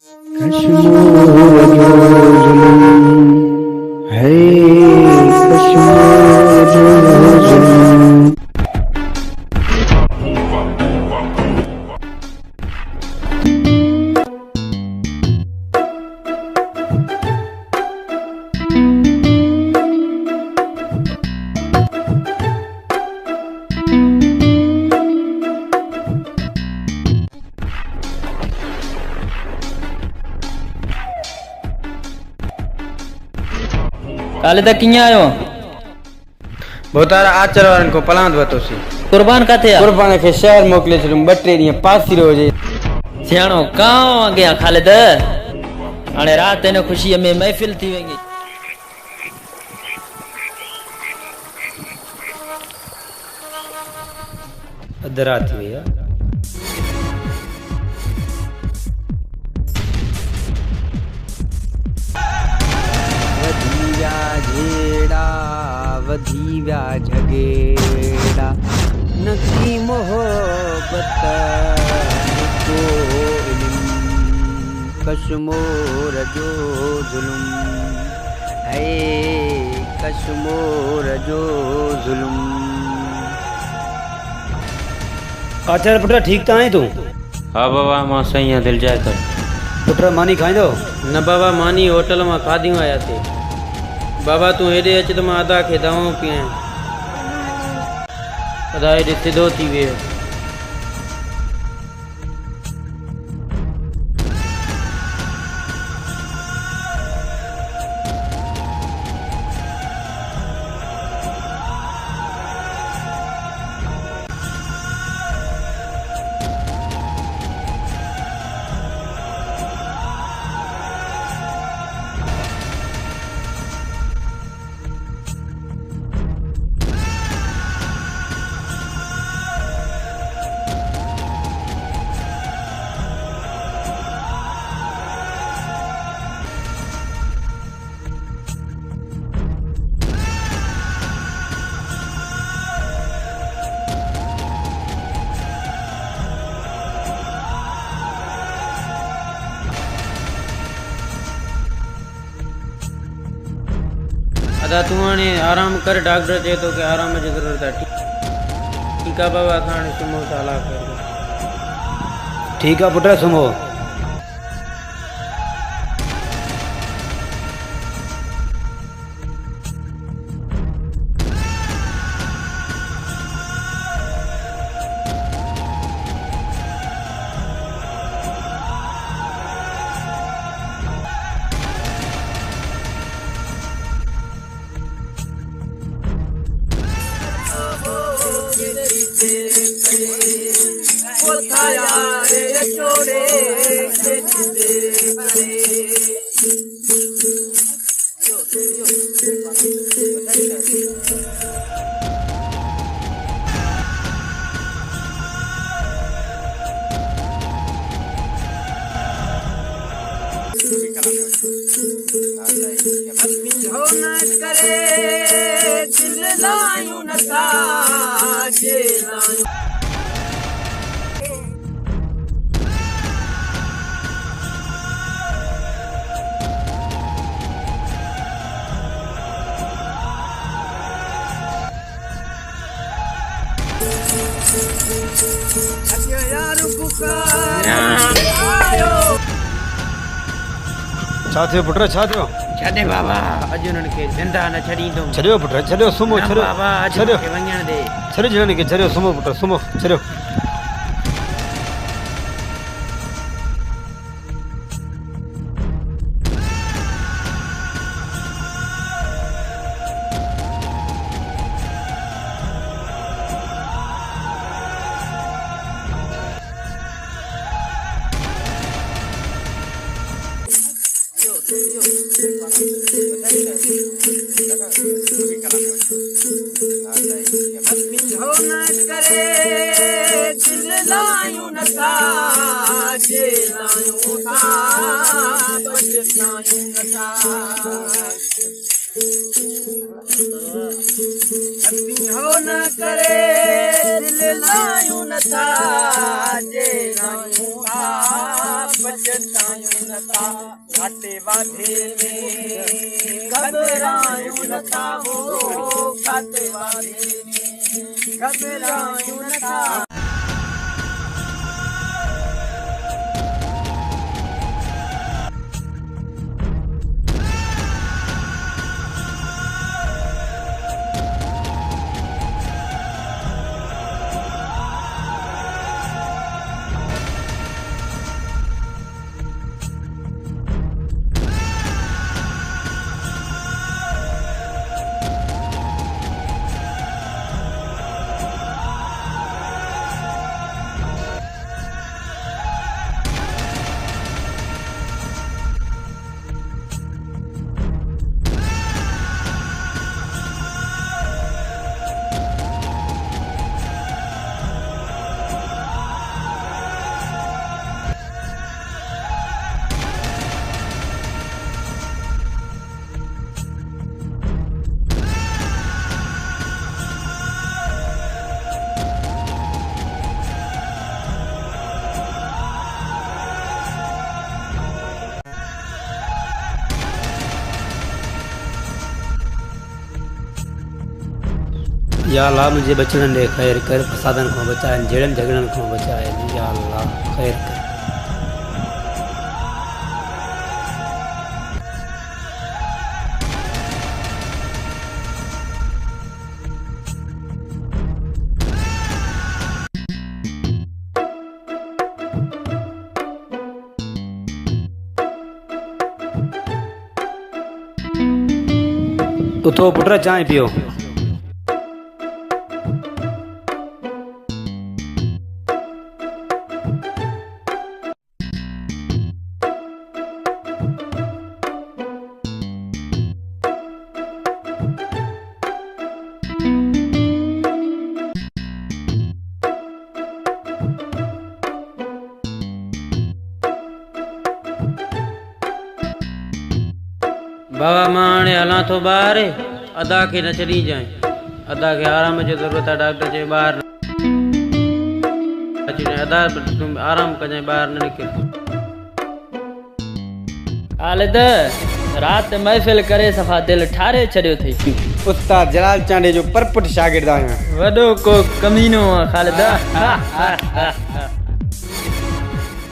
कश्मीर जो जुल्म है, कश्मीर जो जुल्म। काले तक किया आयो बहुतारा आचर वारन को पलांत वतोसी कुर्बान का थे कुर्बान के शहर मोकले छलुम बटरे दी पासी रोजे सियाणो कां गया खालिद हाणे रात इन खुशी में महफिल थी वेंगी। अधरा थी भैया वधिया झेड़ा वधिया झगेड़ा नकी मोहब्बत को कश्मोर जो जुल्म है, कश्मोर जो जुल्म। आचार्य पुत्र ठीक तो है तू? हाँ बाबा मां सही है दिल जाए कर पुत्र मानी खाई दो न बाबा मानी होटल में खादियूं आया थे बाबा तू हेॾे अच तो मां अदा खे दवाऊं पियां अदा हेॾे सिधो थी वियो। अदा तू हाणे आराम कर डॉक्टर चए तो कि आराम जी ज़रूरत है। ठीक है बाबा असां सुम्हो साला कर ठीक है पुत्र सुमो। छाथियो पुत्र छाथियो छॾे बाबा अॼु उन्हनि खे ज़िंदा न छॾींदुमि। छॾियो पुत्र छॾियो सुमो न छॾियो बाबा अॼु छॾियो मूंखे वञण दे छॾियो हिनखे छॾियो सुमो पुत्र सुमो छॾियो। न था जे या अल्लाह मुझे बचड़न दे खैर कर, फसादन को बचाए, जड़न झगड़न को बचाए। या अल्लाह खैर कर। उठो पुत्र चाय पियो। बाबा माने हला तो बाहर अदा के न चली जाए। अदा के आराम जो जरूरत है, डॉक्टर जे बाहर अदा तुम आराम कजे, बाहर न निकल। ख़ालिद रात महफ़िल करे सफ़ा दिल ठारे छॾियो थई। उस्ताद जलाल चांडे जो परपुट शागिर्द आहियां। वॾो को कमीनो आहे ख़ालिद।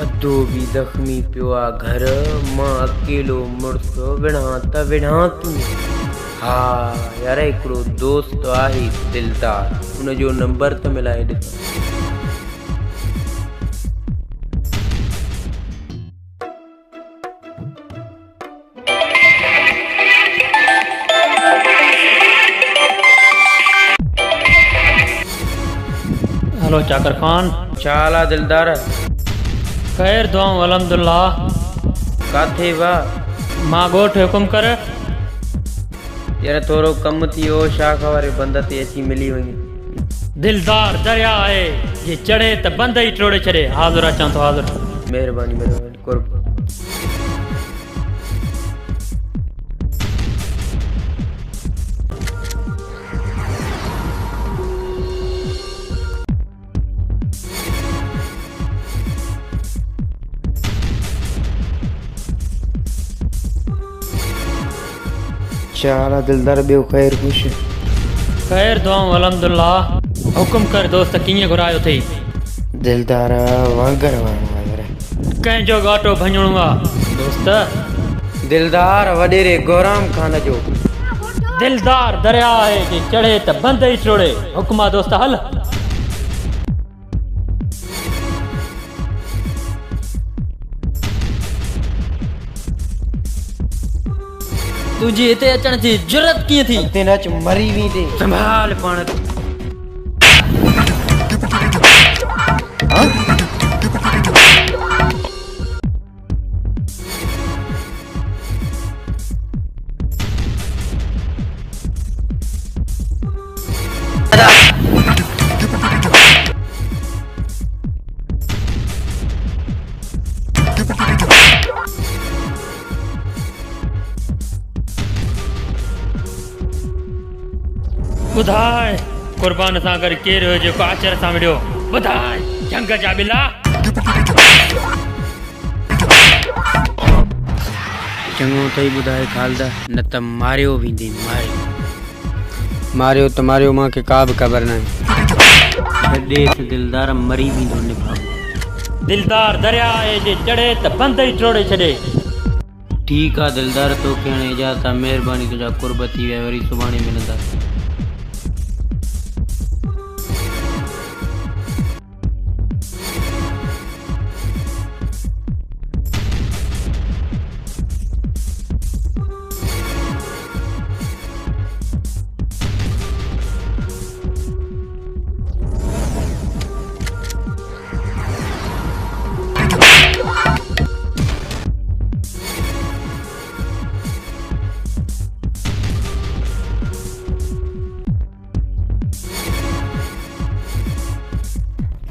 अदो भी जख्मी पियो आ घर, मां अकेलो मुड़स विढ़ा त विढ़ा तू। हा यार हिकिड़ो दोस्त आहे दिलदार, उनजो नंबर त मिलाए ॾिस। हेलो चाकर खान, छा हाल आहे दिलदार? खैर दुआऊं अल्हम्दुलिल्लाह। काथे वा? मां ॻोठ हुकुम कर। यार थोरो कमु थी वियो, शाख वारे बंद ते अची मिली वई। दिलदार दरिया आहे, जे चढ़े त बंद ई टोड़े छॾे। हाज़िर अचां थो, हाज़िर। महिरबानी महिरबानी कुर्ब। चाला दिलदार बियो खैर खुश? खैर दुआऊं अल्हम्दुलिल्लाह। हुकुम कर दोस्त, कीअं घुरायो अथई? दिलदार वांगर वांगर कंहिंजो घाटो भञणो आहे दोस्त? दिलदार वॾेरे गौराम खान जो। दिलदार दरिया आहे, जे चढ़े त बंद ई टोड़े। हुकुम आहे दोस्त, हल। तुझी हिते अचण जी जुरत कीअं थी? ते नच मरी वेंदे। संभाल पाण खे। ॿुधाए क़ुर्बान सां गॾु केरु हुयो जेको आचर सां विढ़ियो? ॿुधाए जंग जा बिला। चङो अथई ॿुधाए खालदा, न त मारियो वेंदे मारियो। मारियो त मारियो, मूंखे का बि ख़बर न आहे। छॾेसि दिलदार, मरी वेंदो निभाऊ। दिलदार दरिया जे चढ़े त बंद ई टोड़े छॾे। ठीकु आहे दिलदार, तोखे हाणे इजाज़त आहे। महिरबानी, तुंहिंजा कुर्ब थी विया, वरी सुभाणे मिलंदासीं।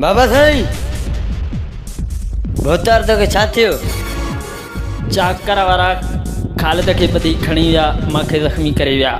बाबा साईं, भोतार तोखे छा थियो? चाकर वारा ख़ालिद खे ॿधी खणी विया, मूंखे ज़ख़्मी करे विया।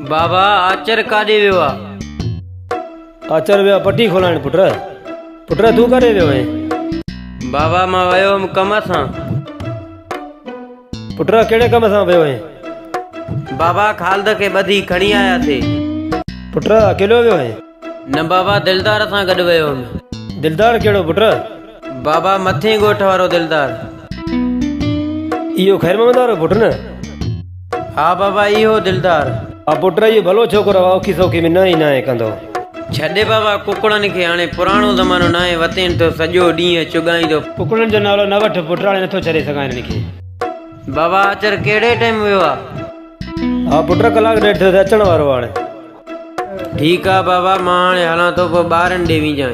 बाबा आचर काॾे वियो आहे? आचर वियो पटी खोलाइण। पुट तूं करे वियो आहीं? बाबा मां वियो हुअमि कम सां। पुट कहिड़े कम सां वियो आहीं? बाबा खालद खे ॿधी खणी आयासीं। पुट अकेलो वियो आहीं? न बाबा, दिलदार सां गॾु वियो हुअमि। दिलदार कहिड़ो पुट? बाबा मथे ॻोठ वारो दिलदार। इहो ख़ैर मोहम्मद वारो पुट न? हा बाबा, इहो दिलदार। हा पुट, इहो भलो छोकिरो आहे, औखी सौखी में न ई न आहे कंदो। छॾे बाबा कुकड़नि खे, हाणे पुराणो ज़मानो न आहे। वतेन तो सॼो ॾींहुं चुगाईंदो। कुकड़नि जो नालो न वठ पुट, हाणे नथो छॾे सघां हिननि खे। बाबा आचर कहिड़े टाइम वियो आहे? हा पुट, कलाक ॾेढ थियो त अचण वारो आहे हाणे। ठीकु आहे बाबा, मां हाणे हलां थो, पोइ ॿारनि ॾे वञां।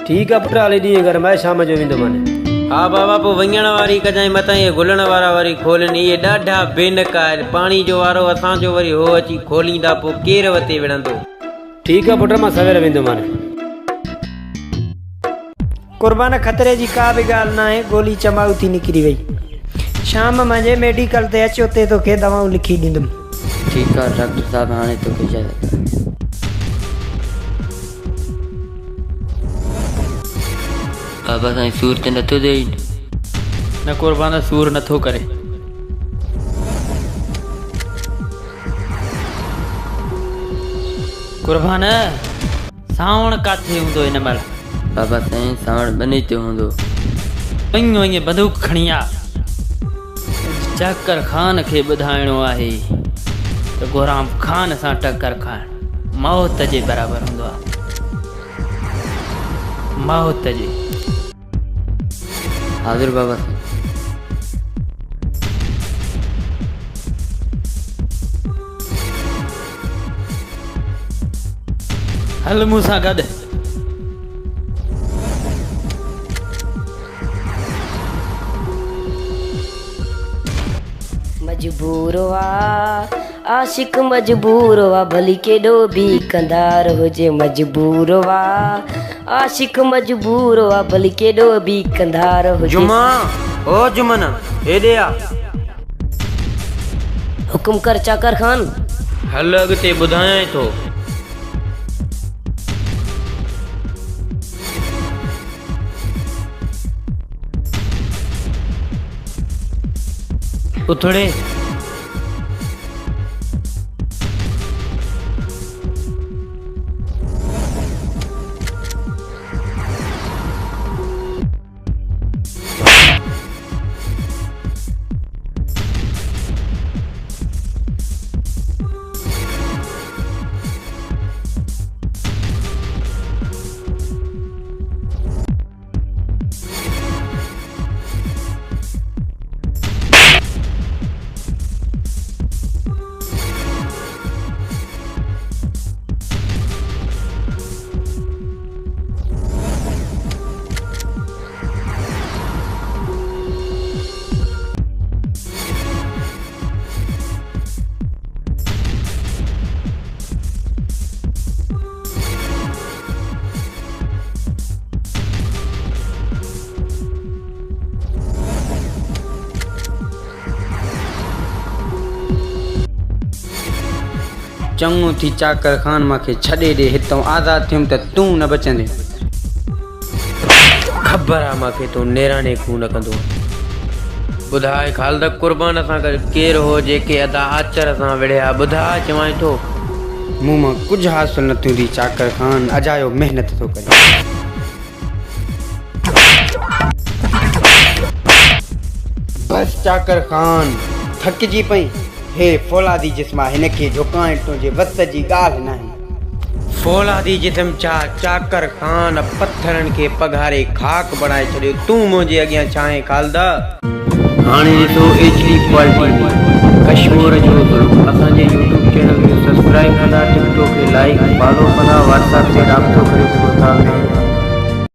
ठीकु आहे पुट, हाली ॾींहुं घर में शाम जो वेंदो माने। हा बाबा, पोइ वञण वारी कजांइ मथां इहे गुलण वारा वरी खोलनि। इहे ॾाढा बेनकार, पाणी जो वारो असांजो, वरी हो अची खोलींदा, पोइ केरु वते विढ़ंदो। ठीकु आहे पुट, मां सवेर वेंदो माने। कुर्बान, खतरे जी का बि ॻाल्हि न आहे। गोली चमाऊ थी निकिरी वई। शाम मुंहिंजे मेडिकल ते अच, उते तोखे दवाऊं लिखी ॾींदुमि। ठीकु आहे डॉक्टर साहब, हाणे तोखे इजाज़त। बाबा साईं, सूर ते नथो ॾेई? न कुर्बान, सूर नथो करे। कुर्बान, सावण काथे हूंदो हिन महिल? बाबा साईं, सावण बनी ते हूंदो। ईअं बंदूक खणी आ। चकर खान खे ॿुधाइणो आहे त गुलाम खान सां टकर खाइण मौत जे बराबरि हूंदो आहे। मौत जे। हाज़िर बाबा। हल मूं सां गॾु। मजबूर वा आशिक, मजबूर वा भली केॾो बि कंदार हुजे। मजबूर वा आशिक, मजबूर वा भली केॾो बि कंदार हुजे। जुमा, ओ जुमन, हेॾे आ। हुकुम कर चाकर खान। हल अॻिते ॿुधायां थो। उथड़े। चङो थी चाकर खान मूंखे छॾे ॾे हितां आज़ादु थियुमि त तूं न बचंदे। ख़बर आहे मूंखे तूं नेराणे खून कंदो। ॿुधाए ख़ालद क़ुर्बान सां गॾु केरु हो जेके अदा आचर सां विढ़िया। ॿुधाए चवां थो मूं मां कुझु हासिलु न थींदी चाकर खान, अजायो महिनत थो करे। बस चाकर खान थकिजी पई। हे फौलादी जिस्म आहे, हिनखे झुकाइण तुंहिंजे वस जी ॻाल्हि न आहे। फौलादी जिस्म छा? चाकर खान पत्थरनि खे पघारे खाक बणाए छॾियो। तूं मुंहिंजे अॻियां छा आहे ख़ालदा? हाणे ॾिसो HD क्वालिटी कश्मीर जो ज़ुल्म। असांजे YouTube चैनल खे सब्सक्राइब कंदा, टिकटॉक खे लाइक फॉलो कंदा, WhatsApp ते राब्तो करे सघो था।